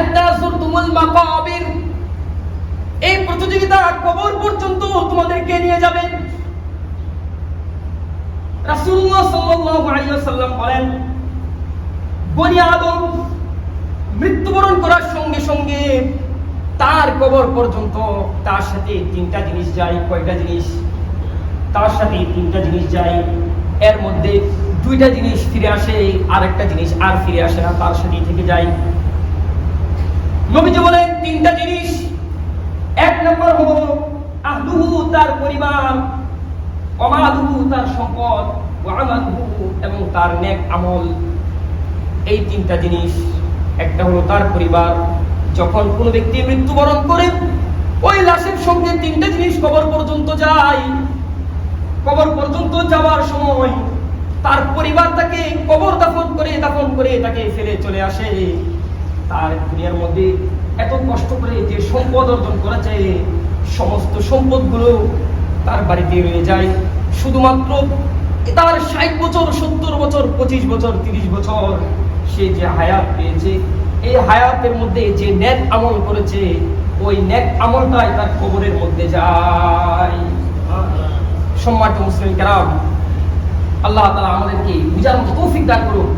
হাত্তা যুরতুমুল মাকাবির, এই প্রতিযোগিতা কবর পর্যন্ত তোমাদেরকে নিয়ে যাবে। রাসূলুল্লাহ সাল্লাল্লাহু আলাইহি ওয়াসাল্লাম বলেন, বনি আদম মৃত্যুবরণ করার সঙ্গে সঙ্গে তার কবর পর্যন্ত তার সাথে তিনটা জিনিস যায়। কয়টা জিনিস? তার সাথে তিনটা জিনিস যায়। এর মধ্যে দুইটা জিনিস ফিরে আসে, আর একটা জিনিস আর ফিরে আসে না, তার সাথেই থেকে যায়। নবীজি বলেন তিনটা জিনিস। এক নম্বর হলো আহলুহু, তার পরিবার, ওমালুহু, তার সম্পদ, ওয়া আমালুহু, এবং তার নেক আমল। এই তিনটা জিনিস। একটা হলো তার পরিবার। যখন কোনো ব্যক্তি মৃত্যুবরণ করে ওই লাশের সঙ্গে তিনটা জিনিস কবর পর্যন্ত যায়। কবর পর্যন্ত যাওয়ার সময় তার পরিবার তাকে কবর দাফন করে তাকে ফেলে চলে আসে। তার দুনিয়ার মধ্যে এত কষ্ট করে যে সম্পদ অর্জন করেছে, সমস্ত সম্পদগুলো তার বাড়িতে রয়ে যায়। শুধুমাত্র তার 60 বছর, 70 বছর, 25 বছর, 30 বছর সে যে হায়াত পেয়েছে, এই হায়াতের মধ্যে যে নেক আমল করেছে, ওই নেক আমলটাই তার কবরের মধ্যে যায়। সম্মানিত মুসলিম কেরাম, আল্লাহ তাআলা আমাদেরকে বুঝার তৌফিক দান করুন।